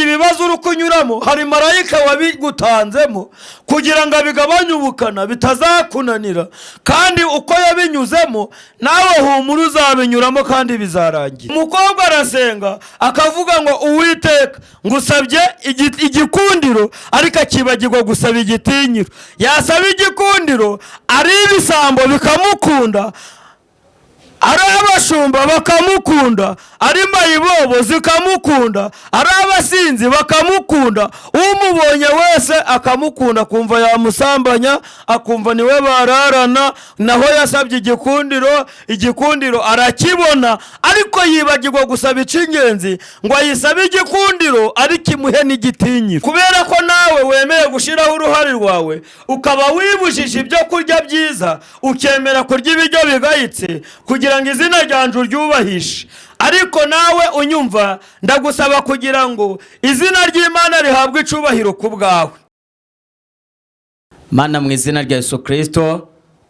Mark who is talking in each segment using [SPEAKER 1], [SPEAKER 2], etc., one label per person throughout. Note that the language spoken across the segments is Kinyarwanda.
[SPEAKER 1] ibibazo uri kunyuramo hari marayika wabigutanzemo kugira ngo abigabanye ubukana bitazakunanira, kandi uko yabinyuzemo nawe humura uzabinyuramo kandi bizarangira. Umukobwa arasenga akavuga ngo Uwiteka ngusabye igikundiro, ariko akibagirwa gusaba igitinyiro. Yasaba igikundiro ari ibisambo bikamukunda, ari abashumba bakamukunda, ari mayibobo zikamukunda, ari abasinzi bakamukunda, umubonye wese akamukunda, akumva yamusambanya, akumva niwe bararana. Naho yasabye igikundiro arakibona, ariko yibagirwa gusaba icy'ingenzi ngo ayisabe igikundiro ariko imuhe n'igitinyiro. Kubera ko nawe wemeye gushyiraho uruhare rwawe, ukaba wibujije ibyo kurya byiza, ukemera kurya ibiryo bigayitse kugira ngo izina ryanjye uryubahishe. Ariko nawe unyumva, ndagusaba kugira ngo izina ry'Imana rihabwe icubahiro ku bwawe.
[SPEAKER 2] Mana, mu izina rya Yesu Kristo,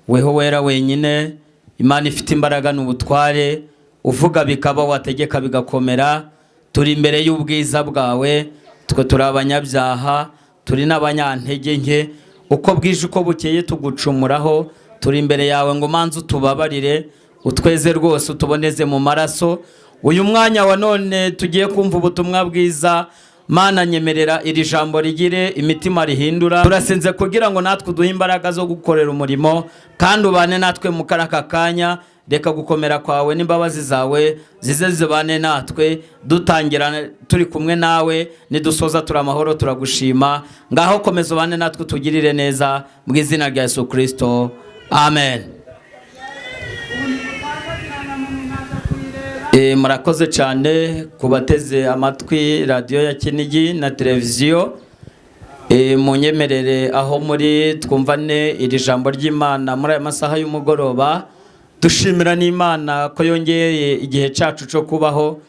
[SPEAKER 2] weho wera wenyine, Imana ifite imbaraga n'ubutware, uvuga bikaba, wategeka bigakomera. Turi imbere y'ubwiza bwawe, twe turi abanyabyaha, turi n'abanyantege nke, uko bwije uko bukeye tugucumuraho. Turi imbere yawe ngo manze utubabarire, utweze rwose, utuboneze mu maraso. Uyu mwanya wa none tugiye kumva ubutumwa bwiza. Mana, nyemerera iri jambo rigire imitima rihindura. Turasenze kugira ngo natwe duhe imbaraga zo gukorera umurimo, kandi ubane natwe mu karaka kanya. Reka gukomera kwawe n'imbabazi zawe zize zibane natwe, dutangira turi kumwe nawe, nidusoza turi amahoro turagushima. Ngaho komeza ubane natwe, tugirire neza, mu izina rya Yesu Kristo, amen. Murakoze cyane kubateze amatwi radio ya Kinigi na televiziyo. Munyemerere aho muri twumvane iri jambo ry'Imana muri aya masaha y'umugoroba. Dushimira n'Imana ko yongeye igihe cyacu cyo kubaho,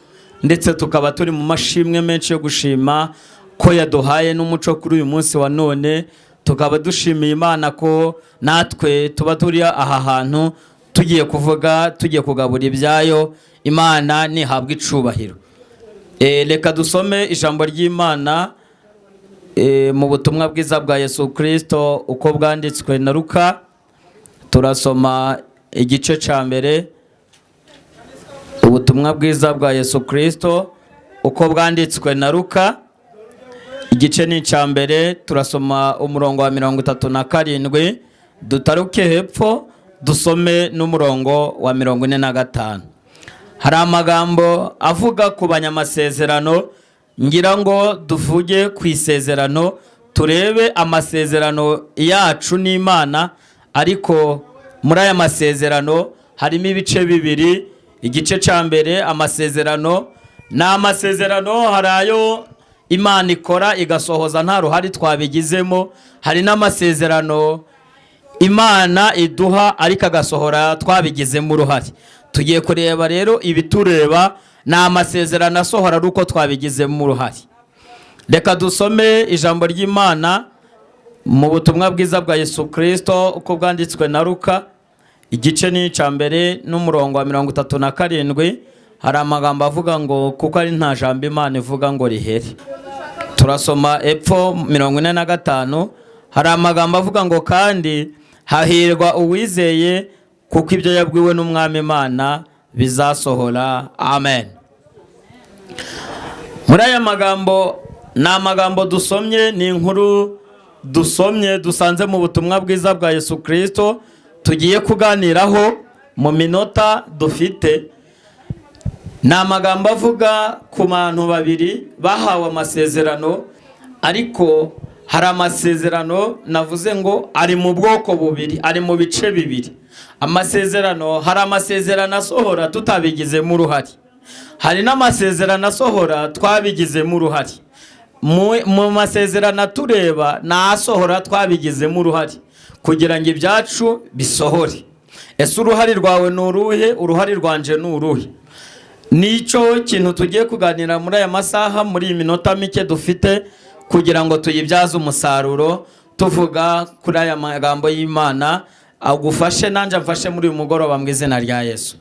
[SPEAKER 2] ndetse tukaba turi mu mashimwe menshi yo gushima ko yaduhaye n'umuco kuri uyu munsi wa none. Tukaba dushimiye Imana ko natwe tuba turi aha hantu tugiye kuvuga, tugiye kugabura ibyayo. Imana nihabwa icubahiro. Reka dusome ijambo ry'Imana mu butumwa bwiza bwa Yesu Kristo uko bwanditswe na Luka. Turasoma igice cya mbere. Ubutumwa bwiza bwa Yesu Kristo uko bwanditswe na Luka, igice ni cya mbere. Turasoma umurongo wa 37, dutaruke hepfo dusome n'umurongo wa 45. Hari amagambo avuga ku banyamasezerano, ngira ngo duvuge ku isezerano, turebe amasezerano yacu n'Imana. Ariko muri aya masezerano harimo ibice bibiri. Igice cya mbere, amasezerano n'amasezerano, hari ayo Imana ikora igasohoza nta ruhari twabigizemo. Hari n'amasezerano Imana iduha ariko agasohora twabigizemo uruhari. Tugiye kureba rero ibitureba ni amasezerano asohora ari uko twabigizemo uruhari. Reka dusome ijambo ry'Imana mu butumwa bwiza bwa Yesu Kristo uko bwanditswe na Luka, igice ni cya mbere n'umurongo wa 37. Hari amagambo avuga ngo kuko ari nta jambo Imana ivuga ngo rihere. Turasoma epfo 45. Hari amagambo avuga ngo kandi hahirwa uwizeye kuko ibyo yabwiwe n'Umwami Imana bizasohora. Amen. Muri aya magambo, ni amagambo dusomye, ni inkuru dusomye dusanze mu butumwa bwiza bwa Yesu Kristo, tugiye kuganiraho mu minota dufite. Ni amagambo avuga ku bantu babiri bahawe amasezerano, ariko hari amasezerano navuze ngo ari mu bwoko bubiri, ari mu bice bibiri. Amasezerano, hari amasezerano asohora tutabigizemo uruhari, hari n'amasezerano asohora twabigizemo uruhari. Mu masezerano tureba n'asohora twabigizemo uruhari kugira ngo ibyacu bisohore. Ese uruhari rwawe ni uruhe? Uruhari rwanje ni uruhe? Nicyo kintu tugiye kuganira muri aya masaha, muri iyi minota mike dufite, kugira ngo tuyibyaze umusaruro tuvuga kuri aya magambo y'Imana. Agufashe nanje mfashe muri uyu mugoroba mu izina rya Yesu.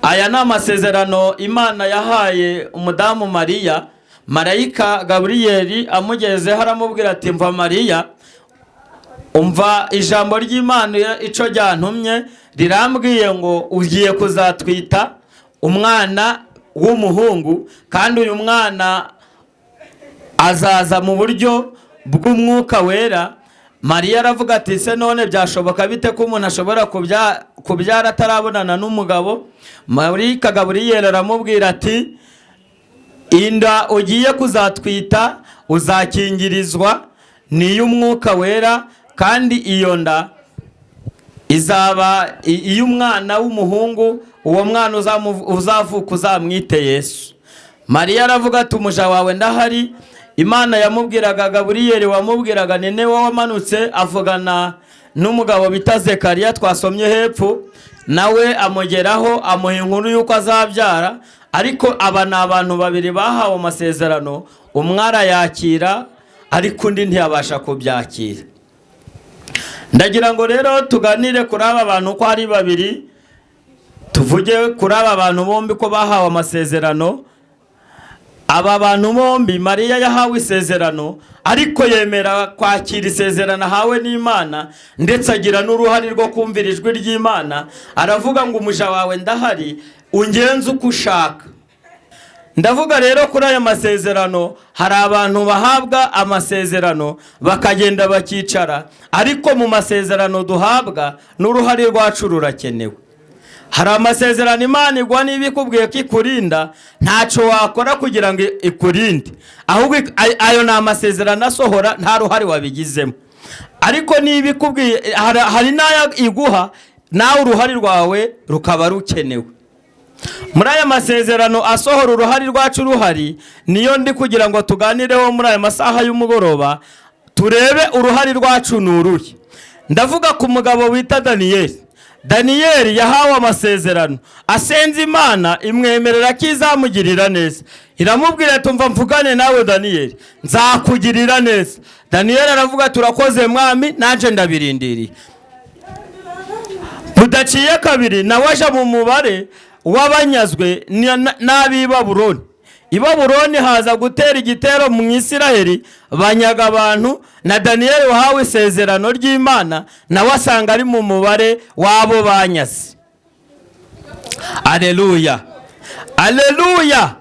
[SPEAKER 2] Aya ni amasezerano Imana yahaye umudamu Mariya marayika gaburiyeli amugezeho aramubwira ati mva Mariya, umva ijambo ry'Imana icyo ryantumye rirambwiye ngo ugiye kuzatwita umwana w'umuhungu, kandi uyu mwana azaza mu buryo bw'umwuka wera. Mariya aravuga ati se none byashoboka bite ko umuntu ashobora kubyara atarabonana n'umugabo? Marayika gaburiyeli aramubwira ati inda ugiye kuzatwita uzakingirizwa n'iy'umwuka wera, kandi iyo nda izaba iy'umwana w'umuhungu, uwo mwana uzavuka uzamwite Yesu. Mariya aravuga ati umuja wawe ndahari. Imana yamubwiraga Gaburiyeli wamubwiraga nene wamanutse avugana n'umugabo bita Zekariya twasomye hepfo, nawe amugeraho amuha inkuru y'uko azabyara. Ariko aba ni abantu babiri bahawe amasezerano, umwe arayakira ariko undi ntiyabasha kubyakira. Ndagira ngo rero tuganire kuri aba bantu ko ari babiri, tuvuge kuri aba bantu bombi ko bahawe amasezerano. Aba bantu bombi, Mariya yahawe isezerano ariko yemera kwakira isezerano ahawe n'Imana, ndetse agira n'uruhare rwo kumvira ijwi ry'Imana. Aravuga ngo umuja wawe ndahari, ungenze uko ushaka. Ndavuga rero kuri aya masezerano, hari abantu bahabwa amasezerano bakagenda bakicara, ariko mu masezerano duhabwa n'uruhare rwacu rurakenewe. Hari amasezerano Imana igwa niba ikubwiye ko ikurinda, ntacyo wakora kugira ngo ikurinde, ahubwo ayo ni amasezerano asohora, nta ruhare wabigizemo. Ariko niba ikubwiye, hari n'ayo iguha, nawe uruhare rwawe rukaba rukenewe. Muri aya masezerano asohora uruhare rwacu ruhari, niyo ndi kugira ngo tuganireho muri aya masaha y'umugoroba, turebe uruhare rwacu nuruhe. Ndavuga ku mugabo wita Daniyeli. Daniyeli yahawe amasezerano, asenze Imana imwemerera ko izamugirira neza. Iramubwira ati umva mvugane nawe Daniyeli, nzakugirira neza. Daniyeli aravuga turakoze mwami, naje ndabirindiriye. Budaciye kabiri nawe aje mu mubare w'abanyazwe n'ab'i Babuloni. I Babuloni haza gutera igitero mu Isiraheli, banyaga abantu, na Daniyeli wahawe isezerano ry'Imana nawe asanga ari mu mubare w'abo banyaze. Aleluya, aleluya.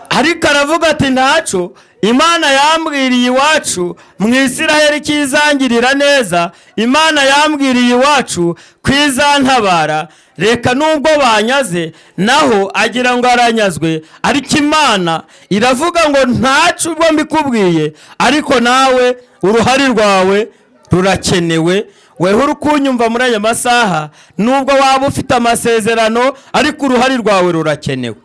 [SPEAKER 2] Ariko aravuga ati ntacyo, Imana yambwiriye iwacu mu Isiraheli kizangirira neza, Imana yambwiriye iwacu kwizantabara. Reka nubwo banyaze naho agira ngo aranyazwe, ariko Imana iravuga ngo ntacyo ubwo mbikubwiye, ariko nawe uruhare rwawe rurakenewe. Weho urukunyumva muri aya masaha, nubwo waba ufite amasezerano, ariko uruhare rwawe rurakenewe.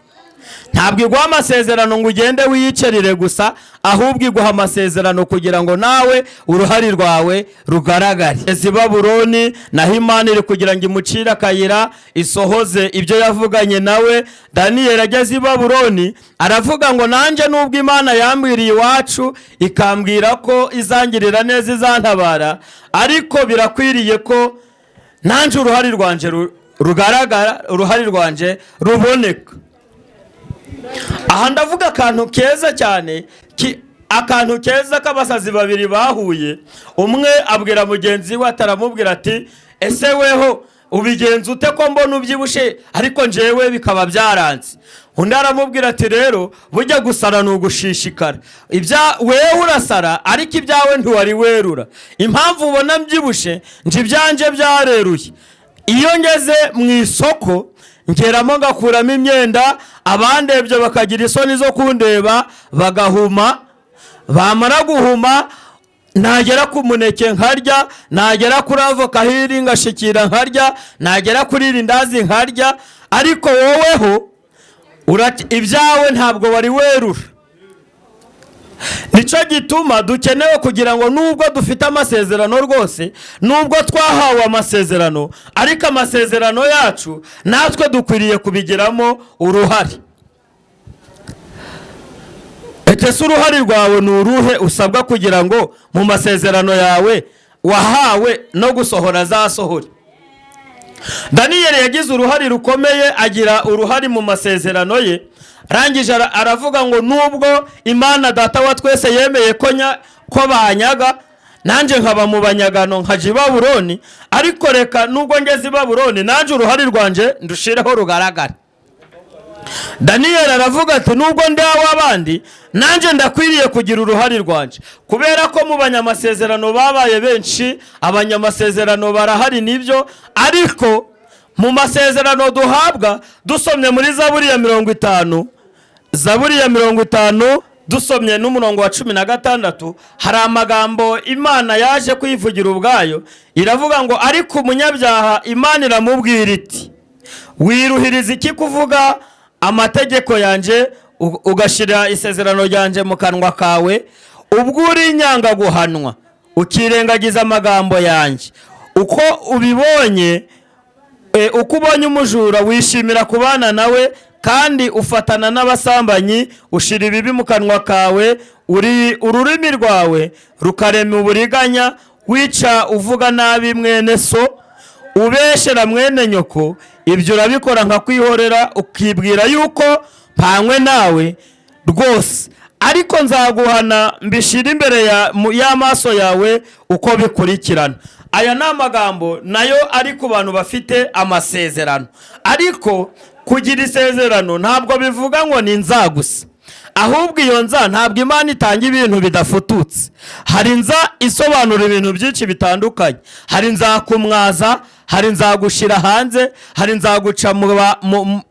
[SPEAKER 2] Ntabwo iguha amasezerano ngo ugende wiyicerere gusa, ahubwo iguha amasezerano kugira ngo nawe uruhare rwawe rugaragare. Ezi Babuloni naho Imana iri kugira ngo imucire akayira, isohoze ibyo yavuganye nawe. Daniyeli ageze i Babuloni aravuga ngo nanjye nubwo Imana yambwiriye iwacu ikambwira ko izangirira neza izantabara, ariko birakwiriye ko nanjye uruhare rwanje rugaragara, uruhare rwanje ruboneka. Aha ndavuga akantu keza cyane, akantu keza k'abasazi babiri bahuye. Umwe abwira mugenzi we, ataramubwira ati ese weho ubigenza ute ko mbona ubyibushe ariko njewe bikaba byaranze? Undi aramubwira ati rero bujya gusara nugushishikara, wewe urasara ariko ibyawe ntiwari werura. Impamvu ubona mbyibushe nje ibyanje byareruye. Iyo ngeze mu isoko ngeramo ngakuramo imyenda, abandebye bakagira isoni zo kundeba bagahuma. Bamara guhuma nagera ku muneke nkarya, nagera kuri avoka hiri ngashikira nkarya, nagera kuri irindazi nkarya. Ariko woweho ibyawe ntabwo wari werura. Nico gituma dukenewe kugira ngo nubwo dufite amasezerano rwose, nubwo twahawe amasezerano, ariko amasezerano yacu natwe dukwiriye kubigiramo uruhare. Ese uruhare rwawe ni uruhe usabwa kugira ngo mu masezerano yawe wahawe no gusohora zasohore?
[SPEAKER 1] Daniyeli yagize uruhare rukomeye, agira uruhare mu masezerano ye. Arangije aravuga ngo nubwo Imana data wa twese yemeye ko banyaga, nanjye nkaba mu banyagano nkaja i Babuloni, ariko reka nubwo ngeze i Babuloni nanjye uruhare rwanje ndushireho rugaragara. Daniyeli aravuga ati nubwo ndi aw'abandi nanjye ndakwiriye kugira uruhare rwanje, kubera ko mu banyamasezerano babaye benshi, abanyamasezerano barahari nibyo, ariko mu masezerano duhabwa dusomye muri Zaburi ya 50, Zaburi ya 50 dusomye n'umurongo wa 16, hari amagambo Imana yaje kwivugira ubwayo, iravuga ngo ariko umunyabyaha Imana iramubwira iti wiruhiriza iki kuvuga amategeko yanje ugashira isezerano ryanje mu kanwa kawe, ubwo uri inyanga guhanwa ukirengagiza amagambo yanje, uko ubonye umujura wishimira kubana nawe, kandi ufatana n'abasambanyi ushira ibibi mu kanwa kawe, ururimi rwawe rukarema uburiganya, wica uvuga nabi mwene so, ubeshera mwene nyoko, ibyo urabikora nka kwihorera ukibwira yuko mpanywe nawe rwose, ariko nzaguhana mbishira imbere y'amaso yawe uko bikurikirana. Aya ni amagambo nayo ari ku bantu bafite amasezerano, ariko kugira isezerano ntabwo bivuga ngo ni nza gusa, ahubwo iyo nza ntabwo Imana itanga ibintu bidafututse. Hari nza isobanura ibintu byinshi bitandukanye, hari nzakumwaza, hari nzagushira hanze, hari nzaguca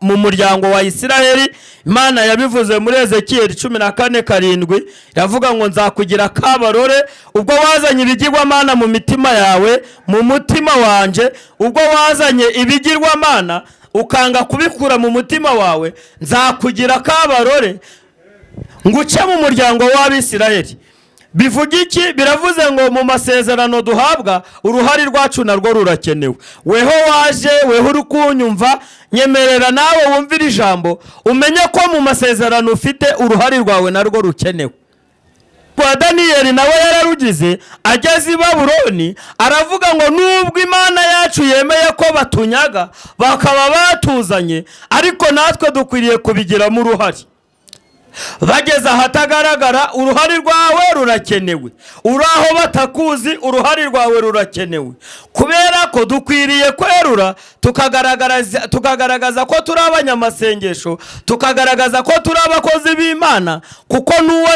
[SPEAKER 1] mu muryango wa Isiraheli. Imana yabivuze muri Ezekiyeli 14:7, iravuga ngo nzakugira kabarore ubwo wazanye ibigirwamana mu mitima yawe, mu mutima wanje ubwo wazanye ibigirwamana ukanga kubikura mu mutima wawe, nzakugira kabarore nguce mu muryango w'Abisiraheli. Bivuga iki? Biravuze ngo mu masezerano duhabwa uruhari rwacu narwo rurakenewe. Weho waje, weho uri kunyumva, nyemerera nawe wumvira ijambo umenye ko mu masezerano ufite uruhari rwawe narwo rukenewe. Kwa Daniyeli nawe yararugize, ageze i Babuloni aravuga ngo nubwo Imana yacu yemeye ko batunyaga bakaba batuzanye, ariko natwe dukwiriye kubigiramo uruhari. Bageze ahatagaragara, uruhari rwawe rurakenewe. Uraho batakuzi, uruhari rwawe rurakenewe, kubera ko dukwiriye kwerura tukagaragaza ko turi abanyamasengesho, tukagaragaza ko turi abakozi b'Imana, kuko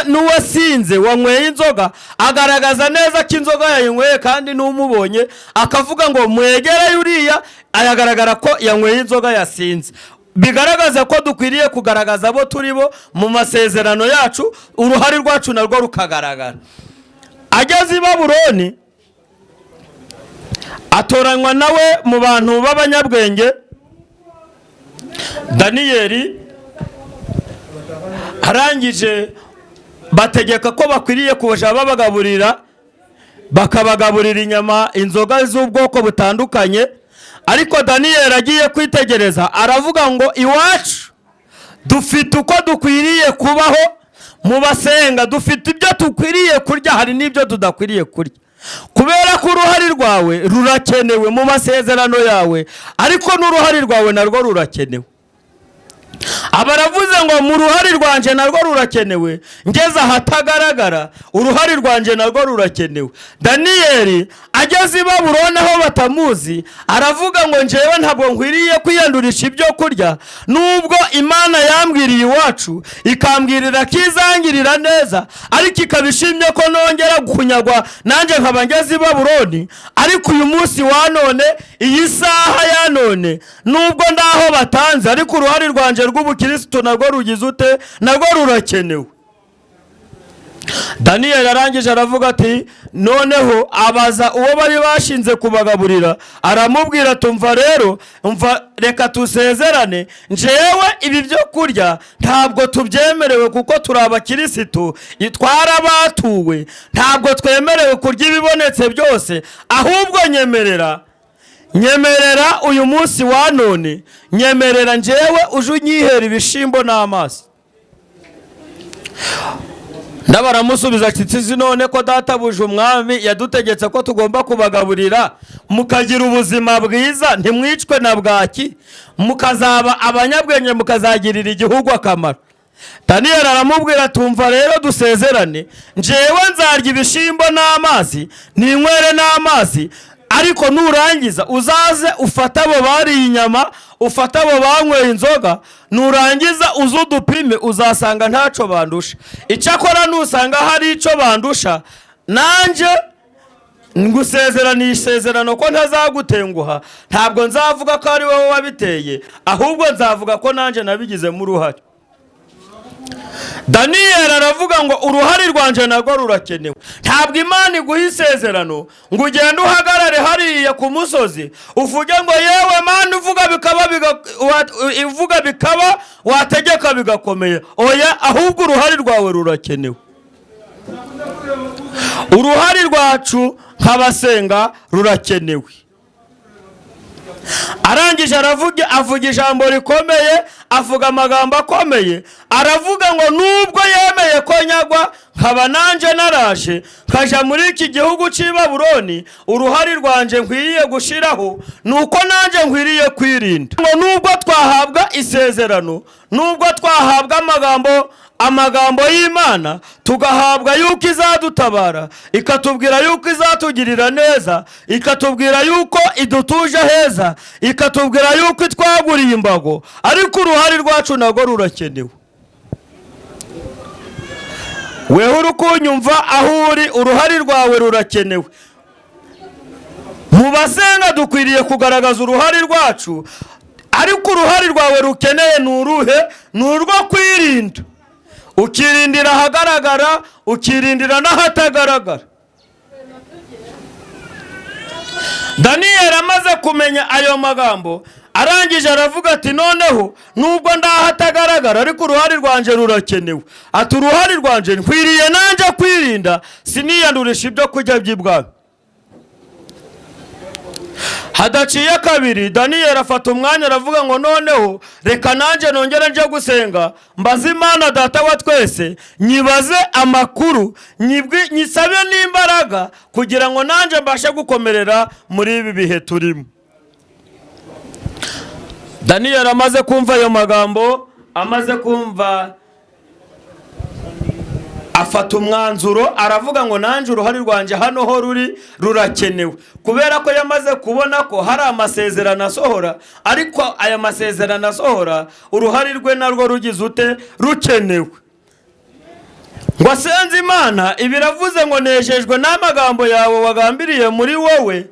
[SPEAKER 1] n'uwasinze wanyweye inzoga agaragaza neza ko inzoga yayinyweye, kandi n'umubonye akavuga ngo mwegere uriya, ayagaragara ko yanyweye inzoga yasinze. Bigaragaza ko dukwiriye kugaragaza abo turi bo mu masezerano yacu, uruhari rwacu narwo rukagaragara. Ageze i Babuloni atoranywa nawe mu bantu b'abanyabwenge. Daniyeli arangije bategeka ko bakwiriye kuja babagaburira, bakabagaburira inyama, inzoga z'ubwoko butandukanye. Ariko Daniyeli agiye kwitegereza aravuga ngo iwacu dufite uko dukwiriye kubaho, mu basenga dufite ibyo dukwiriye kurya, hari n'ibyo tudakwiriye kurya, kubera ko uruhari rwawe rurakenewe mu masezerano yawe, ariko n'uruhari rwawe narwo rurakenewe. Abaravuze ngo mu ruhari rwanje narwo rurakenewe, ngeze ahatagaragara uruhari rwanje narwo rurakenewe. Daniyeli ageze i Babuloni aho batamuzi aravuga ngo njewe ntabwo nkwiriye kwiyandurisha ibyo kurya, nubwo Imana yambwiriye iwacu ikambwirira kizangirira neza, ariko ikabishimye ko nongera kunyagwa nanjye nkaba ngeze i Babuloni. Ariko uyu munsi wa none, iyi saha ya none, nubwo ndaho batanze, ariko uruhari rwanje rw'ubukristo narwo rugize ute? Narwo rurakenewe. Daniyeli arangije aravuga ati noneho abaza uwo bari bashinze kubagaburira, aramubwira tumva rero, reka tusezerane, njewe ibi byo kurya ntabwo tubyemerewe kuko turi abakristo, twarabatuwe, ntabwo twemerewe kurya ibibonetse byose, ahubwo nyemerera uyu munsi wa none, nyemerera njewe uje unyihera ibishimbo n'amazi. ndabaramusubiza ati si none ko databuja umwami yadutegetse ko tugomba kubagaburira mukagira ubuzima bwiza ntimwicwe na bwaki mukazaba abanyabwenge mukazagirira igihugu akamaro. Daniyeli aramubwira tumva rero dusezerane, njyewe nzarya ibishimbo n'amazi ninywere n'amazi, ariko nurangiza uzaze ufate abo bariye inyama ufate abo banyweye inzoga, nurangiza uze udupime uzasanga ntaco bandusha. Icyakora nusanga hari ico bandusha nanje ngusezeraniye isezerano ko ntazagutenguha, ntabwo nzavuga ko ari wowe wabiteye, ahubwo nzavuga ko nanje nabigizemo uruhare. Daniyeli aravuga ngo uruhare rwanje narwo rurakenewe. Ntabwo Imana iguha isezerano ngo ugende uhagarare hariya ku musozi uvuge ngo yewe Mana uvuga bikaba wategeka bigakomeye. Oya, ahubwo uruhare rwawe rurakenewe. Uruhare rwacu nk'abasenga rurakenewe. Arangije avuga ijambo rikomeye, avuga amagambo akomeye, aravuga ngo nubwo yemeye ko nyagwa nkaba nanje naraje nkaja muri iki gihugu cy'i Babuloni, uruhare rwanje nkwiye gushiraho nuko nanje nkwiriye kwirinda. Ngo nubwo twahabwa isezerano, nubwo twahabwa amagambo y'Imana, tugahabwa yuko izadutabara, ikatubwira yuko izatugirira neza, ikatubwira yuko idutuje heza, ikatubwira yuko itwaguriye imbago, ariko uruhare rwacu narwo rurakenewe. Wewe uri kunyumva aho uri, uruhare rwawe rurakenewe. Mu basenga dukwiriye kugaragaza uruhare rwacu, ariko uruhare rwawe rukeneye nuruhe? Nurwo kwirinda, ukirindira ahagaragara, ukirindira n'ahatagaragara. Daniyeli amaze kumenya ayo magambo, arangije aravuga ati noneho nubwo ndahatagaragara ariko uruhare rwanje rurakenewe. Ati uruhare rwanje nkwiriye nanje kwirinda, siniyandurisha ibyo kurya by'ibwami. Hadaciye kabiri Daniyeli afata umwanya aravuga ngo noneho reka nanje nongere nje gusenga, mbaze Imana data wa twese, nyibaze amakuru, nyisabe n'imbaraga kugira ngo nanje mbashe gukomerera muri ibi bihe turimo. Daniyeli amaze kumva ayo magambo, amaze kumva, afata umwanzuro aravuga ngo nanje uruhare rwanje hano ho rurakenewe, kubera ko yamaze kubona ko hari amasezerano asohora, ariko aya masezerano asohora uruhare rwe narwo rugize ute? Rukenewe. Ngo asenze Imana, ibiravuze ngo nejejwe n'amagambo yawe wagambiriye muri wowe.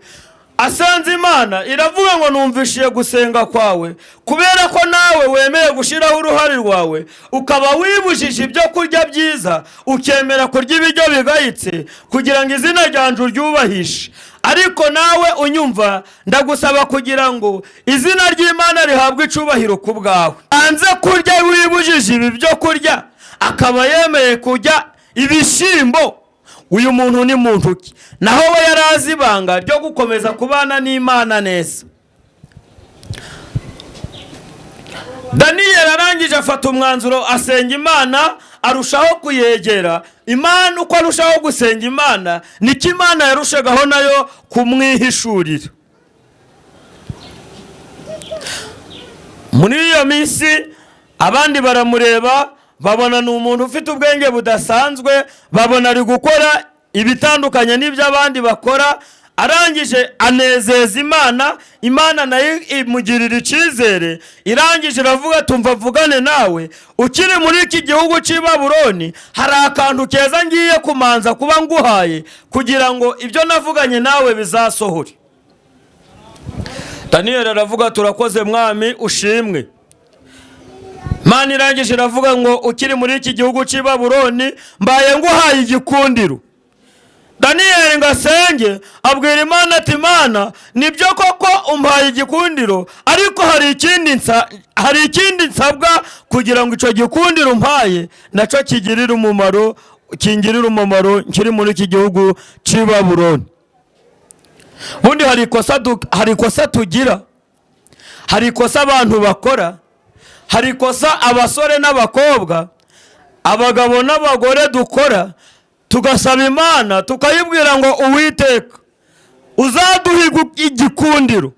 [SPEAKER 1] Asenze Imana iravuga ngo numvishiye gusenga kwawe, kubera ko nawe wemeye gushiraho uruhare rwawe, ukaba wibujije ibyo kurya byiza, ukemera kurya ibiryo bigayitse kugira ngo izina ryanje uryubahishe. Ariko nawe unyumva, ndagusaba kugira ngo izina ry'Imana rihabwe icubahiro ku bwawe. Anze kurya wibujije ibi byo kurya, akaba yemeye kurya ibishimbo, uyu muntu ni muntu ki? Naho we yarazi ibanga ryo gukomeza kubana n'Imana neza. Daniyeli arangije afata umwanzuro, asenga Imana, arushaho kuyegera Imana. Uko arushaho gusenga Imana, niko Imana yarushagaho nayo kumwihishurira. Muri iyo minsi abandi baramureba, babona ni umuntu ufite ubwenge budasanzwe, babona ari gukora ibitandukanye n'ibyo abandi bakora. Arangije anezeza Imana, Imana nayo imugirira icyizere, irangije iravuga tumva vugane nawe, ukiri muri iki gihugu cy'i Babuloni hari akantu keza ngiye kumanza kuba nguhaye kugira ngo ibyo navuganye nawe bizasohore. Daniyeli aravuga turakoze mwami ushimwe. Imana irangije iravuga ngo ukiri muri iki gihugu cy'i Babuloni mbaye nguhaye igikundiro. Daniyeli ngasenge abwira Imana ati Imana nibyo koko umpaye igikundiro, ariko hari ikindi nsabwa kugira ngo ico gikundiro umpaye naco kingirira umumaro nkiri muri iki gihugu cy'i Babuloni. Bundi hari ikosa tugira, hari ikosa abantu bakora, hari ikosa abasore n'abakobwa abagabo n'abagore dukora tugasaba Imana tukayibwira ngo Uwiteka uzaduhe igikundiro.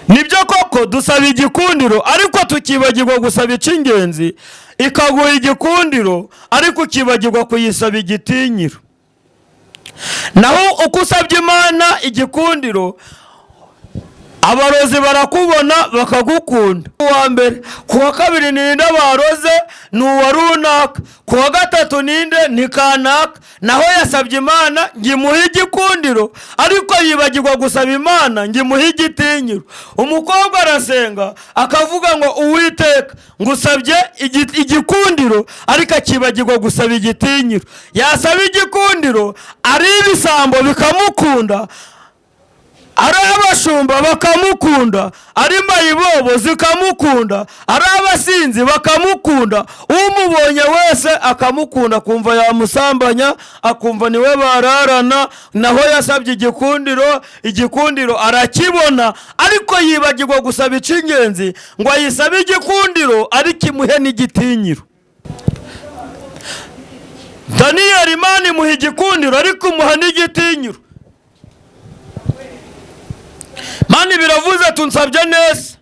[SPEAKER 1] Nibyo koko dusaba igikundiro ariko tukibagirwa gusaba icy'ingenzi, ikaguha igikundiro ariko ukibagirwa kuyisaba igitinyiro. Naho uko usabye Imana igikundiro, abarozi barakubona bakagukunda. Uwa mbere, kuwa kabiri ninde baroze? Ni uwa runaka. Kuwa gatatu ninde? Ni kanaka. Naho yasabye Imana ngimuhe igikundiro ariko yibagirwa gusaba Imana ngimuhe igitinyiro. Umukobwa arasenga akavuga ngo Uwiteka ngusabye igikundiro ariko akibagirwa gusaba igitinyiro. Yasaba igikundiro ari ibisambo bikamukunda, ari abashumba bakamukunda, ari mayibobo zikamukunda, ari abasinzi bakamukunda, umubonye wese akamukunda, akumva yamusambanya, akumva niwe bararana. Naho yasabye igikundiro arakibona ariko yibagirwa gusaba icy'ingenzi ngo ayisabe igikundiro ariko imuhe n'igitinyiro. Daniyeli Imana imuha igikundiro ariko imuha n'igitinyiro. Mani biravuze tunsabye neza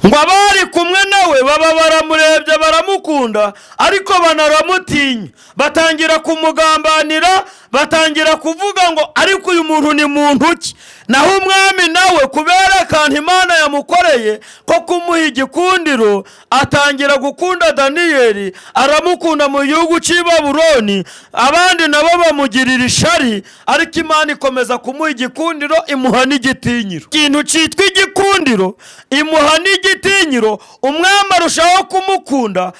[SPEAKER 1] ngo abari kumwe nawe baba baramurebye baramukunda ariko banaramutinya, batangira kumugambanira, batangira kuvuga ngo ariko uyu muntu ni muntu ki? Naho umwami nawe kubera akantu Imana yamukoreye ko kumuha igikundiro atangira gukunda Daniyeli, aramukunda mu gihugu cy'i Babuloni, abandi nabo bamugirira ishari ariko Imana ikomeza kumuha igikundiro imuha n'igitinyiro. Ikintu cyitwa igikundiro imuha n'igitinyiro, umwami arushaho kumukunda,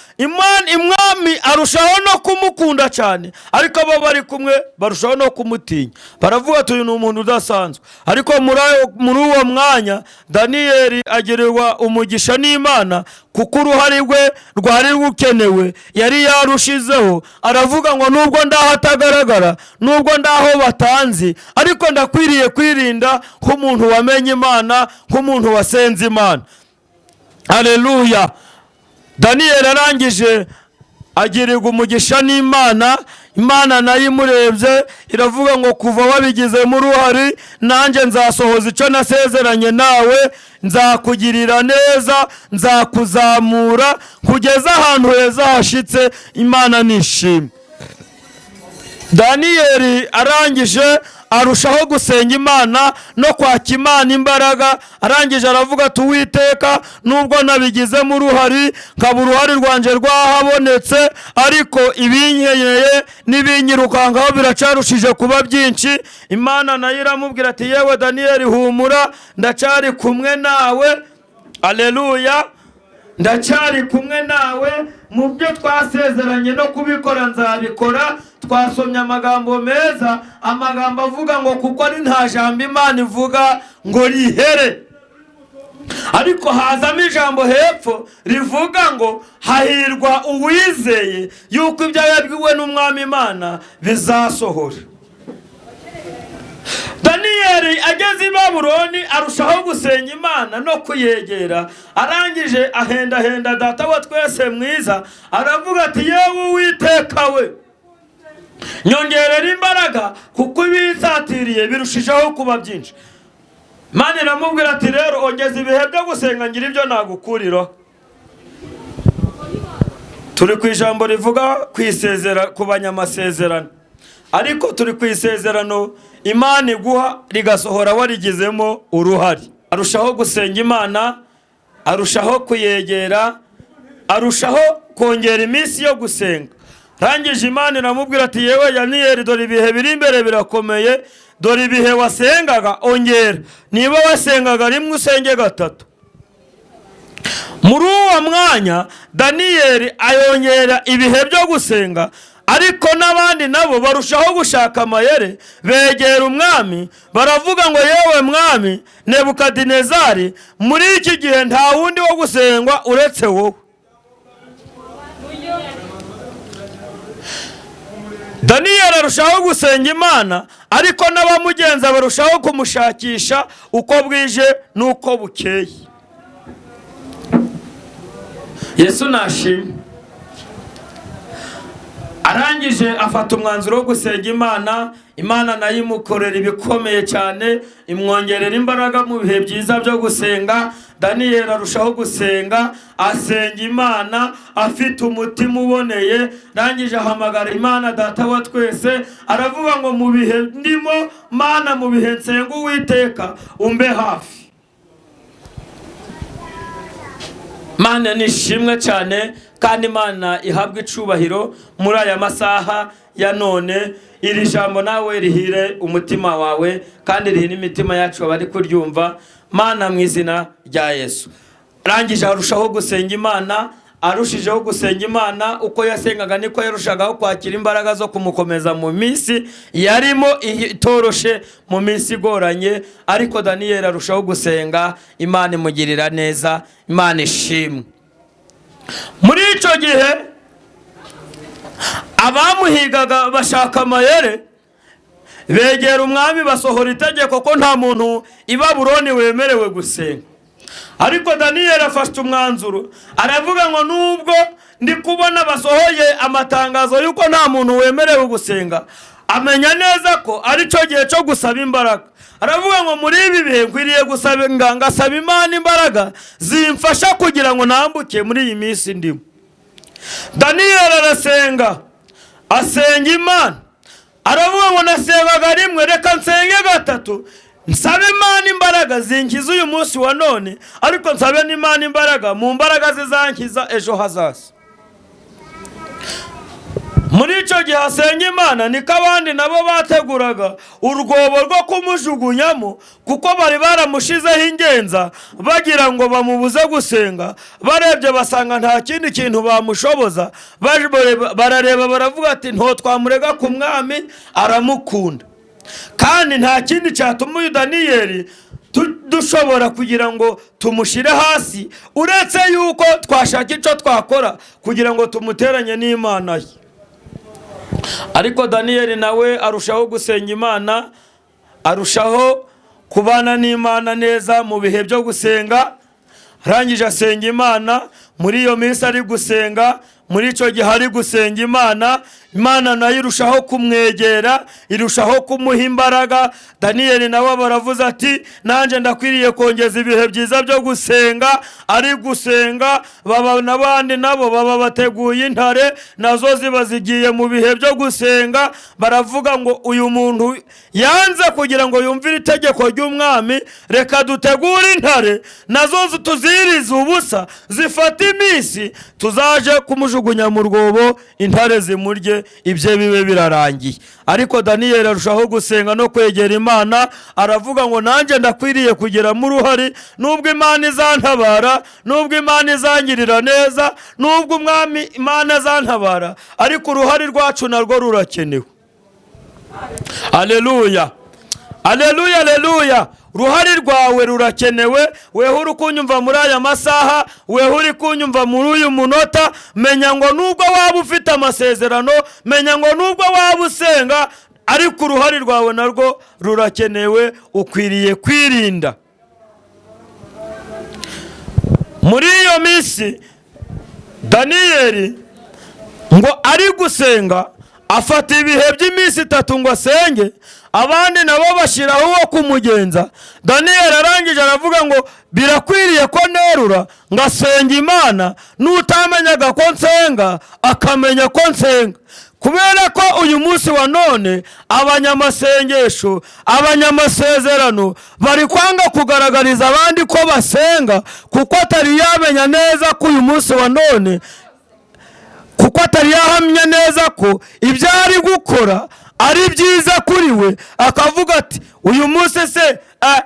[SPEAKER 1] umwami arushaho no kumukunda cyane ariko abo bari kumwe barushaho no kumutinya, baravuga ati uyu ni umuntu udasanzwe. Ariko muri uwo mwanya Daniyeli agirirwa umugisha n'Imana kuko uruhare rwe rwari rukenewe, yari yarushizeho. Aravuga ngo nubwo ndaho atagaragara, nubwo ndaho batanzi, ariko ndakwiriye kwirinda nk'umuntu wamenye Imana, nk'umuntu wasenze Imana. Haleluya. Daniyeli arangije agirirwa umugisha n'Imana. Imana nayo imurebye iravuga ngo kuva wabigizemo uruhare nanjye nzasohoza icyo nasezeranye nawe, nzakugirira neza, nzakuzamura kugeza ahantu heza hashitse. Imana nishimwe. Daniyeli arangije arushaho gusenga Imana no kwaka Imana imbaraga. Arangije aravuga ati Uwiteka nubwo nabigizemo uruhare, nkaba uruhare rwanje rwahabonetse, ariko ibinkeneye n'ibinyirukangaho biracarushije kuba byinshi. Imana nayo iramubwira ati yewe Daniyeli humura, ndacyari kumwe nawe. Aleluya. Ndacyari kumwe nawe, mu byo twasezeranye no kubikora nzabikora. Twasomye amagambo meza, amagambo avuga ngo kuko ari nta jambo Imana ivuga ngo rihere, ariko hazamo ijambo hepfo rivuga ngo hahirwa uwizeye yuko ibyo yabwiwe n'umwami Imana bizasohora. Daniyeli ageze i Babuloni arushaho gusenga Imana no kuyegera. Arangije ahendahenda data wa twese mwiza, aravuga ati yewe Uwiteka we nyongerera imbaraga kuko ibisatiriye birushijeho kuba byinshi. Imana iramubwira ati rero ongeza ibihe byo gusenga ngira ibyo nagukuriraho. Turi ku ijambo rivuga kwisezera ku banyamasezerano, ariko turi ku isezerano Imana iguha rigasohora warigizemo uruhare. Arushaho gusenga Imana, arushaho kuyegera, arushaho kongera iminsi yo gusenga. Rangije Imana iramubwira ati yewe Daniyeli dore ibihe biri imbere birakomeye, dore ibihe wasengaga ongera. Niba wasengaga rimwe usenge gatatu. Muri uwo mwanya Daniyeli ayongera ibihe byo gusenga, ariko n'abandi nabo barushaho gushaka amayere. Begera umwami baravuga ngo yewe mwami Nebukadinezari, muri iki gihe nta wundi wo gusengwa uretse wowe. Daniyeli arushaho gusenga Imana, ariko n'abamugenza barushaho kumushakisha uko bwije n'uko bukeye. Yesu nashimwe. Arangije afata umwanzuro wo gusenga Imana. Imana nayo imukorera ibikomeye cyane, imwongerera imbaraga mu bihe byiza byo gusenga. Daniyeli arushaho gusenga, asenga Imana afite umutima uboneye. Arangije ahamagara Imana Data wa twese, aravuga ngo mu bihe ndimo Mana, mu bihe nsenga Uwiteka umbe hafi. Mana nishimwe cyane, kandi Imana ihabwa icubahiro muri aya masaha ya none. Iri jambo nawe rihire umutima wawe, kandi rihire imitima yacu abari kuryumva, Mana mu izina rya Yesu. Arangije arushaho gusenga Imana, arushijeho gusenga Imana. Uko yasengaga niko yarushagaho kwakira imbaraga zo kumukomeza mu minsi yarimo itoroshe, mu minsi igoranye. Ariko Daniyeli arushaho gusenga, Imana imugirira neza. Imana ishimwe. Muri icyo gihe abamuhigaga bashaka amayere, begera umwami basohora itegeko ko nta muntu i Babuloni wemerewe gusenga. Ariko Daniyeli afashe umwanzuro, aravuga ngo nubwo ndi kubona basohoye amatangazo yuko nta muntu wemerewe gusenga, amenya neza ko ari cyo gihe cyo gusaba imbaraga. Aravuga ngo muri ibi bihe nkwiriye gusaba ngasaba Imana imbaraga zimfasha kugira ngo nambuke muri iyi minsi ndimo. Daniyeli arasenga, asenga Imana. Aravuga ngo nasengaga rimwe, reka nsenge gatatu, nsabe Imana imbaraga zinkiza uyu munsi wa none, ariko nsabe n'Imana imbaraga mu mbaraga zizankiza ejo hazaza. Muri icyo gihe asenga Imana, niko abandi nabo bateguraga urwobo rwo kumujugunyamo, kuko bari baramushizeho ingenza bagira ngo bamubuze gusenga. Barebye basanga nta kindi kintu bamushoboza, barareba baravuga ati nto twamurega ku mwami, aramukunda. Kandi nta kindi cyatuma uyu Daniyeli dushobora kugira ngo tumushire hasi, uretse yuko twashaka icyo twakora kugira ngo tumuteranye n'Imana ye. Ariko Daniyeli nawe arushaho gusenga Imana, arushaho kubana n'Imana neza mu bihe byo gusenga. Arangije asenga Imana. Muri iyo minsi ari gusenga, muri icyo gihe ari gusenga Imana, Imana nayo irushaho kumwegera, irushaho kumuha imbaraga. Daniyeli nawe baravuze ati nanjye ndakwiriye kongeza ibihe byiza byo gusenga. Ari gusenga, baba n'abandi nabo baba bateguye intare, nazo ziba zigiye mu bihe byo gusenga. Baravuga ngo uyu muntu yanze kugira ngo yumvire itegeko ry'umwami, reka dutegure intare nazo tuzirize ubusa, zifata iminsi, tuzaje kumujugunya mu rwobo, intare zimurye, ibye bibe birarangiye. Ariko Daniyeli arushaho gusenga no kwegera Imana. Aravuga ngo nanjye ndakwiriye kugiramo uruhare, nubwo Imana izantabara, nubwo Imana izangirira neza, nubwo umwami Imana azantabara, ariko uruhare rwacu narwo rurakenewe. Aleluya, aleluya, aleluya. Uruhare rwawe rurakenewe. Weho uri kunyumva muri aya masaha, weho uri kunyumva muri uyu munota, menya ngo nubwo waba ufite amasezerano, menya ngo nubwo waba usenga, ariko uruhare rwawe narwo rurakenewe. Ukwiriye kwirinda. Muri iyo minsi Daniyeli ngo ari gusenga, afata ibihe by'iminsi 3 ngo asenge, abandi nabo bashyiraho uwo kumugenza. Daniyeli arangije aravuga ngo birakwiriye ko nerura ngasenga Imana, n'utamenyaga ko nsenga akamenya ko nsenga. Kubera ko uyu munsi wa none abanyamasengesho, abanyamasezerano bari kwanga kugaragariza abandi ko basenga, kuko atari yamenya neza ko uyu munsi wa none, kuko atari yahamya neza ko ibyo ari gukora ari byiza kuri we. Akavuga ati uyu munsi se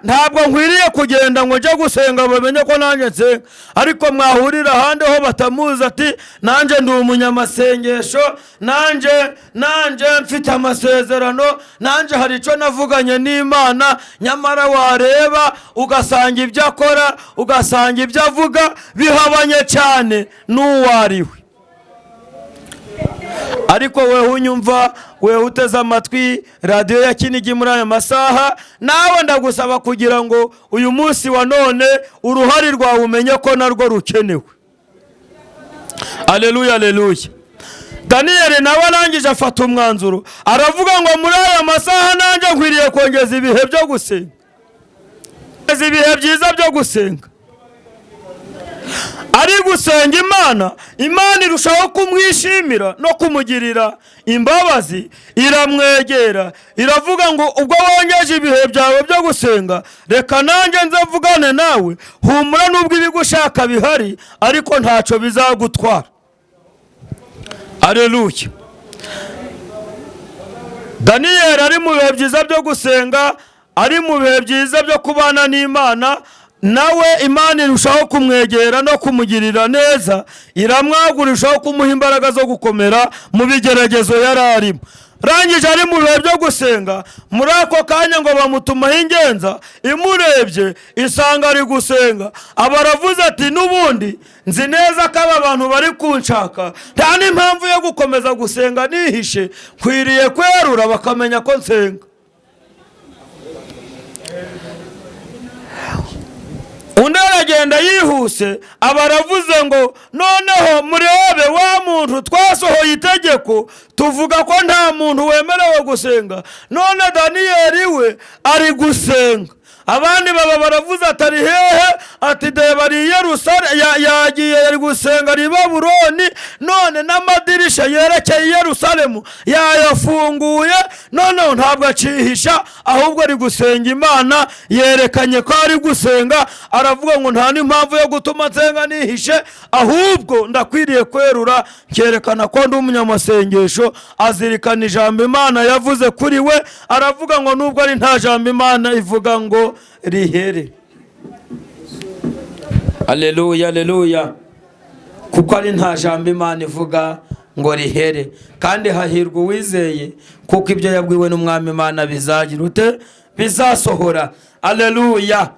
[SPEAKER 1] ntabwo nkwiriye kugenda ngo njye gusenga bamenye ko nanjye nsenga. Ariko mwahurira ahandi ho batamuzi ati nanjye ndi umunyamasengesho, nanjye mfite amasezerano, nanjye hari icyo navuganye n'Imana. Nyamara wareba ugasanga ibyo akora, ugasanga ibyo avuga bihabanye cyane n'uwariwe. Ariko wewe unyumva, wewe uteze amatwi radio ya Kinigi muri aya masaha, nawe ndagusaba kugira ngo uyu munsi wa none uruhari rwawe umenye ko narwo rukenewe. aleluya aleluya. Daniyeli nawe arangije afata umwanzuro aravuga ngo muri aya masaha nanjye nkwiriye kongeza ibihe byo gusenga, ibihe byiza byo gusenga. Ari gusenga Imana, Imana irushaho kumwishimira no kumugirira imbabazi, iramwegera iravuga ngo ubwo wongeje ibihe byawe byo gusenga, reka nanjye nze mvugane nawe, humura nubwo ibigushaka bihari ariko ntacyo bizagutwara. Aleluya. Daniyeli ari mu bihe byiza byo gusenga, ari mu bihe byiza byo kubana n'Imana, nawe Imana irushaho kumwegera no kumugirira neza, iramwagurishaho kumuha imbaraga zo gukomera mu bigeragezo yari arimo. Rangije ari mu bihe byo gusenga, muri ako kanya ngo bamutumaho ingenza, imurebye isanga ari gusenga, aba aravuze ati n'ubundi nzi neza ko aba bantu bari kunshaka, nta n'impamvu yo gukomeza gusenga nihishe, nkwiriye kwerura bakamenya ko nsenga. Undi aragenda yihuse, aba aravuze ngo noneho murebe wa muntu twasohoye itegeko tuvuga ko nta muntu wemerewe gusenga, none Daniyeli we ari gusenga. Abandi baba baravuze atari hehe, ati de bari i Yerusalemu, yagiye ari gusenga ari Babuloni, none n'amadirisha yerekeye i Yerusalemu yayafunguye, none ntabwo acihisha ahubwo ari gusenga Imana, yerekanye ko ari gusenga, aravuga ngo nta n'impamvu yo gutuma nsenga nihishe, ahubwo ndakwiriye kwerura cyerekana ko ndi umunyamasengesho, azirikana ijambo Imana yavuze kuri we, aravuga ngo nubwo ari nta jambo Imana ivuga ngo rihere. Aleluya aleluya. Kuko ari nta jambo Imana ivuga ngo rihere, kandi hahirwa uwizeye kuko ibyo yabwiwe n'Umwami Imana bizagira ute, bizasohora. Aleluya.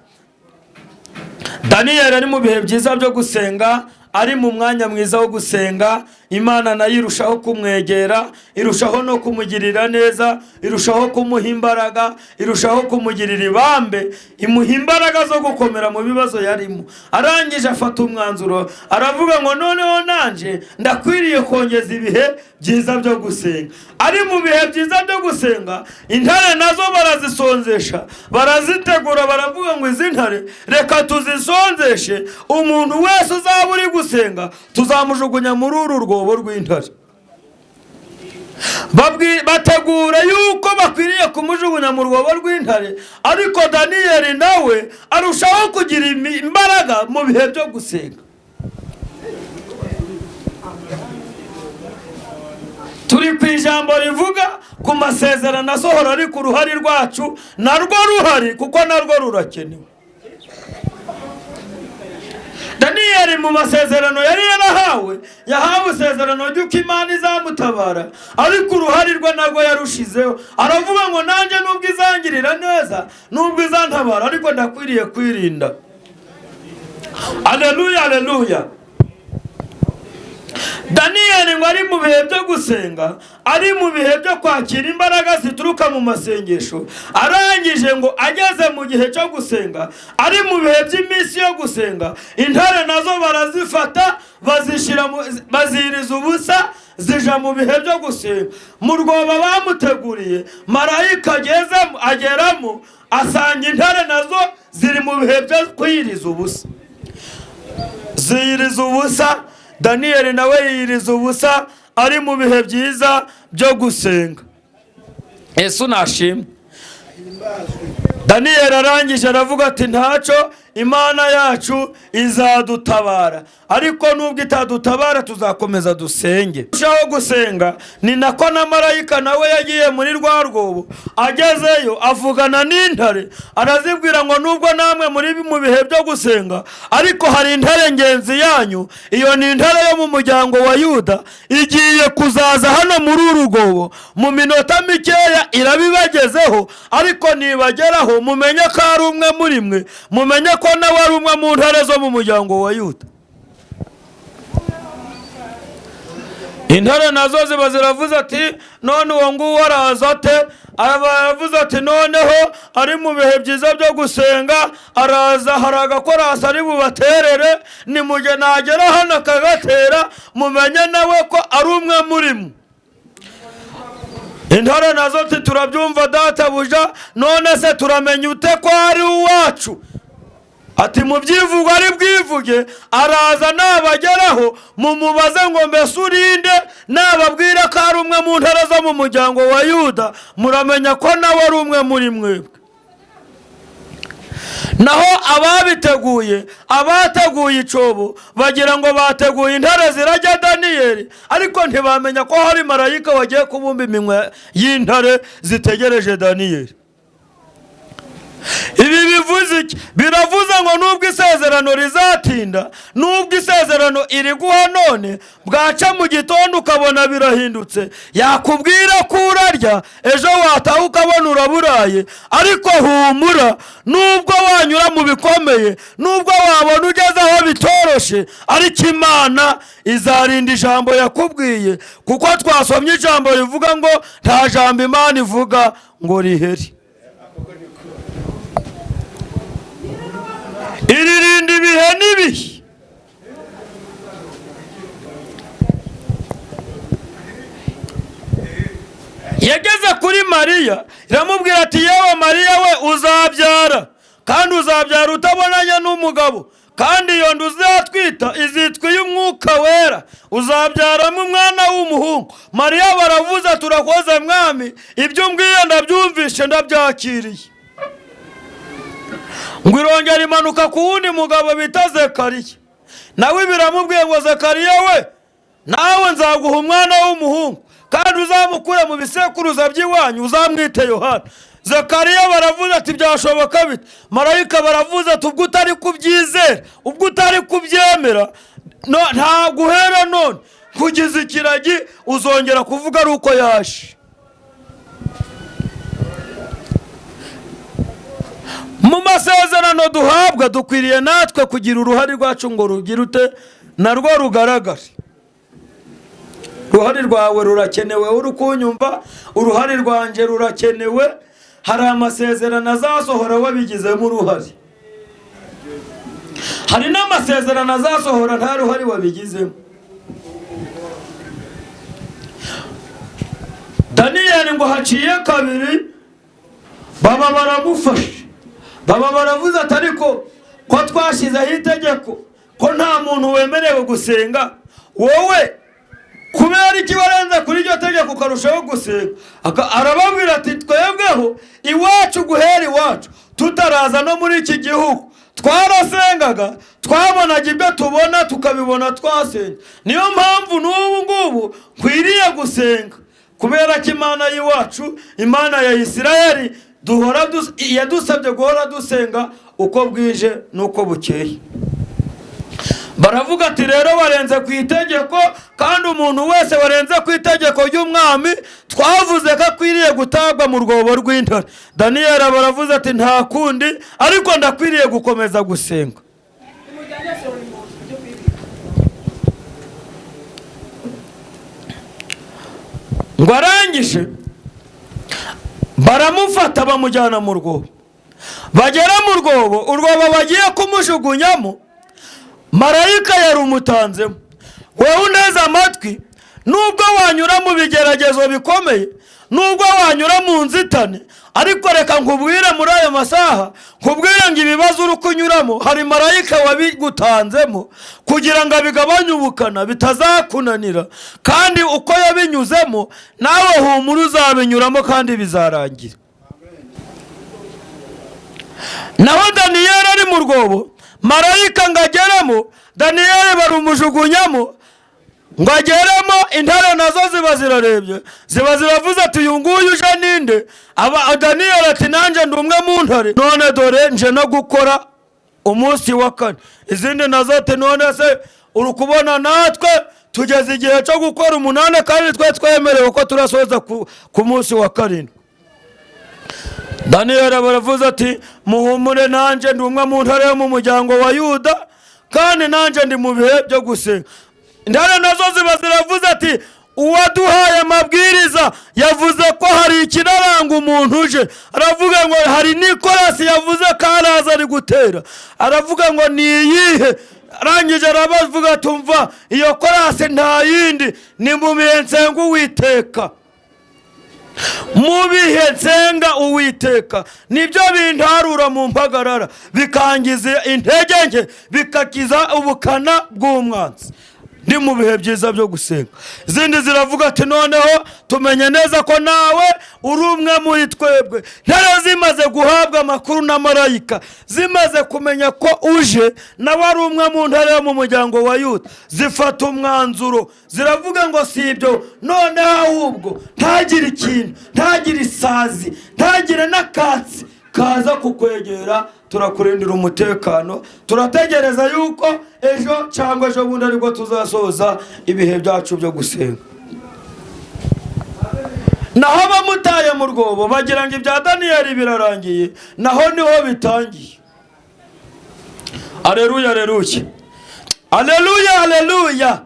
[SPEAKER 1] Daniyeli ari mu bihe byiza byo gusenga, ari mu mwanya mwiza wo gusenga, Imana nayo irushaho kumwegera, irushaho no kumugirira neza, irushaho kumuha imbaraga, irushaho kumugirira ibambe, imuha imbaraga zo gukomera mu bibazo yarimo. Arangije afata umwanzuro aravuga ngo noneho nanje ndakwiriye kongeza ibihe byiza byo gusenga. Ari mu bihe byiza byo gusenga, intare nazo barazisonzesha, barazitegura, baravuga ngo izi ntare reka tuzisonzeshe, umuntu wese uzaba uri gusenga tuzamujugunya muri uru rwobo rw'intare. Bategura yuko bakwiriye kumujugunya mu rwobo rw'intare, ariko Daniyeli nawe arushaho kugira imbaraga mu bihe byo gusenga. Turi ku ijambo rivuga ku masezerano asohora, ariko uruhari rwacu narwo ruhari kuko narwo rurakenewe. Daniyeli mu masezerano yari yarahawe, yahawe isezerano ry'uko Imana izamutabara, ariko uruhari rwe narwo yarushizeho. Aravuga ngo nanjye nubwo izangirira neza, nubwo izantabara, ariko ndakwiriye kwirinda. Aleluya aleluya. Daniyeli ngo ari mu bihe byo gusenga, ari mu bihe byo kwakira imbaraga zituruka mu masengesho. Arangije ngo ageze mu gihe cyo gusenga, ari mu bihe by'iminsi yo gusenga, intare nazo barazifata baziriza ubusa, zija mu bihe byo gusenga. Mu rwobo bamuteguriye, marayika ageramo asanga intare nazo ziri mu bihe byo kwiyiriza ubusa, ziyiriza ubusa. Daniyeli nawe yiriza ubusa, ari mu bihe byiza byo gusenga. Yesu nashimwe. Daniyeli arangije aravuga ati ntacyo, Imana yacu izadutabara, ariko nubwo itadutabara tuzakomeza dusenge. Turushaho gusenga, ni nako na marayika nawe yagiye muri rwa rwobo, agezeyo avugana n'intare, arazibwira ngo nubwo namwe muri mu bihe byo gusenga, ariko hari intare ngenzi yanyu, iyo ni intare yo mu muryango wa Yuda, igiye kuzaza hano muri uru rwobo, mu minota mikeya irabibagezeho, ariko nibageraho mumenye ko ari umwe muri mwe, mumenye ko nawe ari umwe mu ntare zo mu muryango wa Yuda. intare nazo ziba ziravuze ati none uwo nguwo araza ate, aravuze ati noneho ari mu bihe byiza byo gusenga, araza hari agakorasi ari bubaterere, nimujye nagera hano akagatera mumenye nawe ko ari umwe muri mwe. Intare nazo ati turabyumva databuja, none se turamenya ute ko ari uwacu? Ati mu byivugo ari bwivuge, araza nabageraho mumubaze ngo mbese urinde, nababwira ko ari umwe mu ntare zo mu muryango wa Yuda muramenya ko nawe ari umwe muri mwebwe. Naho abateguye icobo bagira ngo bateguye intare zirajya Daniyeli, ariko ntibamenya ko hari marayika wagiye kubumba iminwa y'intare zitegereje Daniyeli. Ibi bivuze iki? Biravuze ngo nubwo isezerano rizatinda, nubwo isezerano iri guha none, bwaca mu gitondo ukabona birahindutse, yakubwira ko urarya, ejo wataha ukabona uraburaye. Ariko humura, nubwo wanyura mu bikomeye, nubwo wabona ugeze aho bitoroshe, ariko Imana izarinda ijambo yakubwiye, kuko twasomye ijambo rivuga ngo nta jambo Imana ivuga ngo riheri. Iririnda ibihe n'ibihe. Yageze kuri Mariya iramubwira ati yewe Mariya we uzabyara, kandi uzabyara utabonanye n'umugabo, kandi iyo nda uzatwita izitwa iy'Umwuka Wera, uzabyaramo umwana w'umuhungu. Mariya baravuze turakoze mwami, ibyo umbwiye ndabyumvishe ndabyakiriye. Ngo irongera imanuka ku wundi mugabo bita Zekariya, nawe biramubwiye ngo Zekariya we nawe nzaguha umwana w'umuhungu, kandi uzamukure mu bisekuruza by'iwanyu uzamwite Yohana. Zekariya baravuze ati byashoboka bite? Marayika baravuze ati ubwo utari kubyizera, ubwo utari kubyemera, nta guhera none kugeza ikiragi uzongera kuvuga ari uko yaje. Mu masezerano duhabwa dukwiriye natwe kugira uruhare rwacu ngo rugire ute narwo rugaragare. Uruhare rwawe rurakenewe, uri kunyumva, uruhare rwanje rurakenewe. Hari amasezerano azasohora wabigizemo uruhare, hari n'amasezerano azasohora nta ruhare wabigizemo. Daniyeli ngo haciye kabiri baba baramufashe, baba baravuze ati ariko ko twashyizeho itegeko ko nta muntu wemerewe gusenga, wowe kubera iki warenze kuri iryo tegeko ukarushaho gusenga? Arababwira ati twebweho iwacu guhera iwacu tutaraza no muri iki gihugu twarasengaga, twabonaga ibyo tubona tukabibona twasenga. Niyo mpamvu n'ubu ngubu kwiriye gusenga, kubera ko Imana y'iwacu, Imana ya Isirayeli, yadusabye guhora dusenga uko bwije n'uko bukeye. Baravuga ati rero warenze ku itegeko, kandi umuntu wese warenze ku itegeko ry'umwami twavuze ko akwiriye gutabwa mu rwobo rw'intare. Daniyeli baravuze ati nta kundi, ariko ndakwiriye gukomeza gusenga. Ngo arangije baramufata bamujyana mu rwobo. Bagera mu rwobo, urwobo bagiye kumujugunyamo, marayika yarumutanzemo. Wowe uneze amatwi, nubwo wanyura mu bigeragezo bikomeye, nubwo wanyura mu nzitane, ariko reka nkubwire muri ayo masaha, nkubwire ngo ibibazo uri kunyuramo hari marayika wabigutanzemo kugira ngo abigabanye ubukana bitazakunanira, kandi uko yabinyuzemo nawe humura uzabinyuramo kandi bizarangira. Naho Daniyeli ari mu rwobo, marayika ngo ageremo, Daniyeli barumujugunyamo. Ngo ageremo, intare nazo ziba zirarebye, ziba ziravuze ati uyu nguyu uje ninde? Daniyeli ati nanjye ndi umwe mu ntare, none dore nje no gukora umunsi wa kane. Izindi nazo ati none se uri kubona natwe tugeze igihe cyo gukora umunani, kandi twe twemerewe ko turasoza ku munsi wa karindwi. Daniyeli baravuze ati muhumure, nanjye ndi umwe mu ntare yo mu muryango wa Yuda, kandi nanjye ndi mu bihe byo gusenga. Intare nazo ziba ziravuze ati uwaduhaye amabwiriza yavuze ko hari ikiraranga umuntu uje. Aravuga ngo hari Nikolasi yavuze ko araza ari gutera. Aravuga ngo ni iyihe? Arangije arabavuga tumva iyo korasi nta yindi, ni mu bihe nsenga Uwiteka. Mu bihe nsenga Uwiteka nibyo bintarura mu mpagarara, bikangiza intege nke, bikakiza ubukana bw'umwanzi. Ndi mu bihe byiza byo gusenga. Izindi ziravuga ati noneho tumenye neza ko nawe uri umwe muri twebwe. Ntare zimaze guhabwa amakuru na marayika, zimaze kumenya ko uje nawe ari umwe mu ntare yo mu muryango wa Yuda, zifata umwanzuro. Ziravuga ngo si ibyo noneho ahubwo ntagire ikintu, ntagire isazi, ntagire n'akatsi kaza kukwegera. Turakurindira umutekano, turategereza yuko ejo cyangwa ejo bundi aribwo tuzasoza ibihe byacu byo gusenga. Naho abamutaye mu rwobo bagira ngo ibya Daniyeli birarangiye, naho niho bitangiye. Aleluya, aleluya, aleluya, aleluya.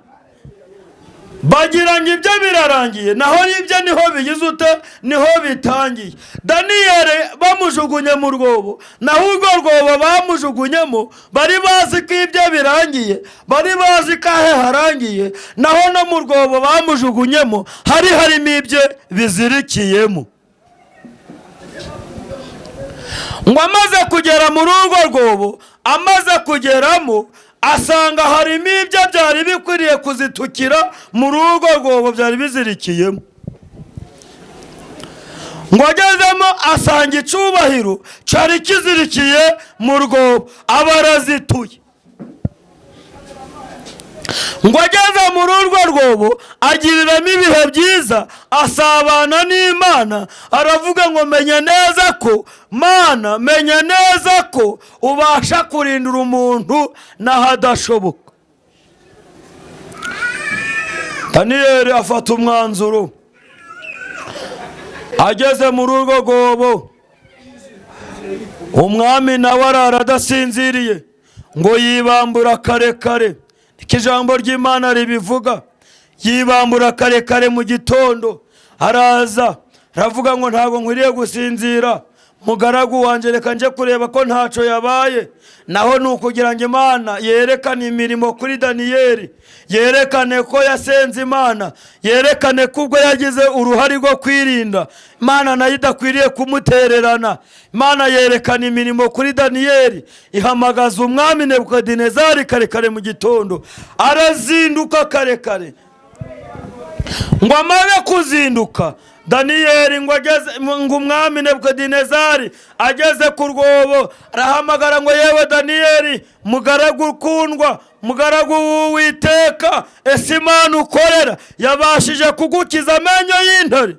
[SPEAKER 1] Bagira ngo ibyo birarangiye, naho ibyo niho bigize ute, niho bitangiye. Daniyeli bamujugunye mu rwobo, naho urwo rwobo bamujugunyemo bari bazi ko ibyo birangiye, bari bazi ko ahe harangiye, naho no mu rwobo bamujugunyemo harimo ibyo bizirikiyemo. Ngo amaze kugera muri urwo rwobo, amaze kugeramo asanga harimo ibyo byari bikwiriye kuzitukira muri urwo rwobo byari bizirikiyemo. Ngo agezemo asanga icyubahiro cyari kizirikiye mu rwobo, aba arazituye. Ngo ageze muri urwo rwobo agiriramo ibihe byiza, asabana n'Imana. Aravuga ngo menya neza ko Mana, menya neza ko ubasha kurindira umuntu n'ahadashoboka. Daniyeli afata umwanzuro, ageze muri urwo rwobo, umwami nawe arara adasinziriye ngo yibambura kare kare. Iki ijambo ry'Imana ribivuga, yibambura kare kare mu gitondo. Araza aravuga ngo ntabwo nkwiriye gusinzira, mugaragu wanjye reka nje kureba ko ntaco yabaye. Naho nukugira ngo Imana yerekane imirimo kuri Daniyeli, yerekane ko yasenze Imana, yerekane ko ubwo yagize uruhari rwo kwirinda Imana nayo idakwiriye kumutererana. Imana yerekana imirimo kuri Daniyeli, ihamagaza umwami Nebukadinezari kare kare mu gitondo. Arazinduka kare kare. Ngo amaze kuzinduka, Daniyeli ngo umwami Nebukadinezari ageze ku rwobo, arahamagara ngo yewe Daniyeli, mugaragu ukundwa, mugaragu w'Uwiteka, ese Imana ukorera yabashije kugukiza amenyo y'intare?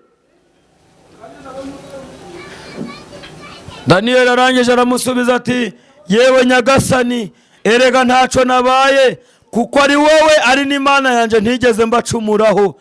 [SPEAKER 1] Daniyeli arangije aramusubiza ati yewe nyagasani, erega ntaco nabaye, kuko ari wowe ari n'Imana yanjye ntigeze mbacumuraho.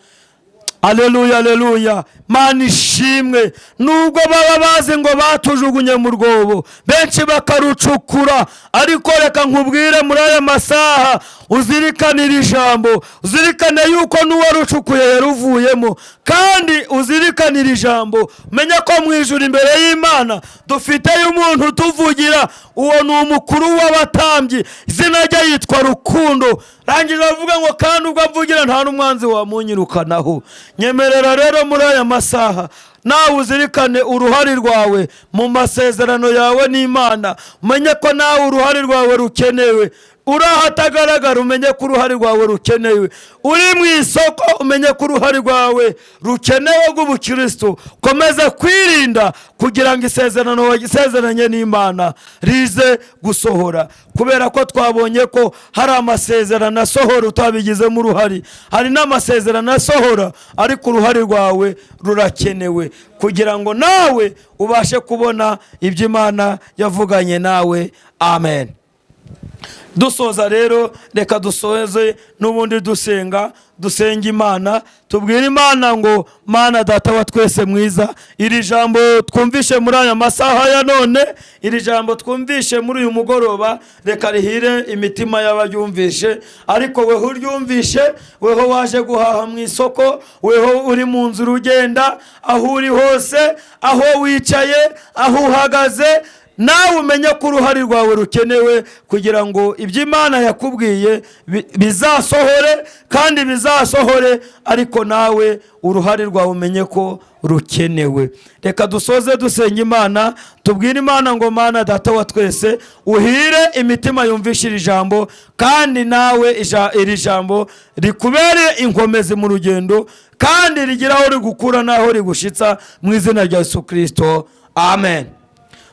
[SPEAKER 1] Aleluya, aleluya. Mana ishimwe. Nubwo baba bazi ngo batujugunye mu rwobo, benshi bakarucukura, ariko reka nkubwire muri aya masaha uzirikanira ijambo, uzirikane yuko n'uwarucukuye yaruvuyemo, kandi uzirikanira ijambo. Menya ko mu ijuru imbere y'Imana dufiteyo umuntu utuvugira, uwo ni umukuru w'abatambyi, izina rye yitwa Rukundo. Rangiza avuga ngo kandi ubwo avugira nta n'umwanzi wamunyirukanaho. Nyemerera rero muri aya masaha nawe uzirikane uruhari rwawe mu masezerano yawe n'Imana. Umenye ko nawe uruhari rwawe rukenewe. Uri ahatagaragara umenye ko uruhari rwawe rukenewe. Uri mu isoko umenye ko uruhari rwawe rukenewe rw'ubukristo. Komeza kwirinda kugira ngo isezerano wagisezeranye n'Imana rize gusohora, kubera ko twabonye ko hari amasezerano asohora utabigizemo uruhari, hari n'amasezerano asohora ariko uruhari rwawe rurakenewe kugira ngo nawe ubashe kubona ibyo Imana yavuganye nawe. Amen. dusoza rero reka dusoze n'ubundi dusenga Imana, tubwire Imana ngo Mana data wa twese mwiza, iri jambo twumvishe muri aya masaha ya none, iri jambo twumvishe muri uyu mugoroba, reka rihire imitima y'abaryumvishe. Ariko weho uryumvishe, weho waje guhaha mu isoko, weho uri mu nzu ugenda, aho uri hose, aho wicaye, aho uhagaze, nawe umenye ko uruhare rwawe rukenewe kugira ngo ibyo Imana yakubwiye bizasohore, kandi bizasohore, ariko nawe uruhare rwawe umenye ko rukenewe. Reka dusoze dusenga Imana, tubwire Imana ngo Mana data wa twese, uhire imitima yumvisha iri jambo, kandi nawe iri jambo rikubere inkomezi mu rugendo, kandi rigira aho rigukura n'aho rigushitsa, mu izina rya Yesu Kristo, amen.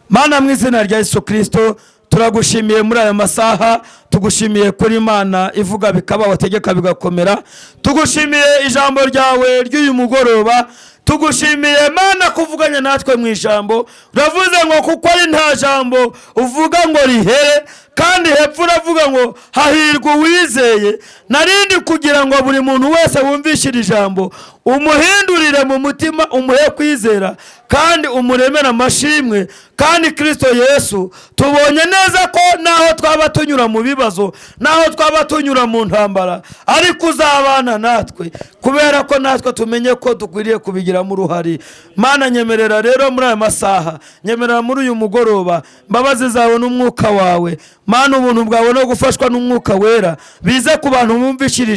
[SPEAKER 1] Mana, mu izina rya Yesu Kristo turagushimiye muri aya masaha, tugushimiye kuri Imana ivuga bikaba, wategeka bigakomera, tugushimiye ijambo ryawe ry'uyu mugoroba, tugushimiye Mana kuvuganya natwe mu ijambo. Uravuze ngo kuko ari nta jambo uvuga ngo rihere, kandi hepfo uravuga ngo hahirwa uwizeye. Narindi kugira ngo buri muntu wese wumvishe iri jambo umuhindurire mu mutima, umuhe kwizera, kandi umuremere amashimwe. Kandi Kristo Yesu, tubonye neza ko naho twaba tunyura mu bibazo, naho twaba tunyura mu ntambara, ariko uzabana natwe, kubera ko natwe tumenye ko dukwiriye kubigiramo uruhare. Mana, nyemerera rero muri aya masaha, nyemerera muri uyu mugoroba, mbabazi zawe n'umwuka wawe, Mana, ubuntu bwawe no gufashwa n'umwuka wera bize ku bantu bumvishije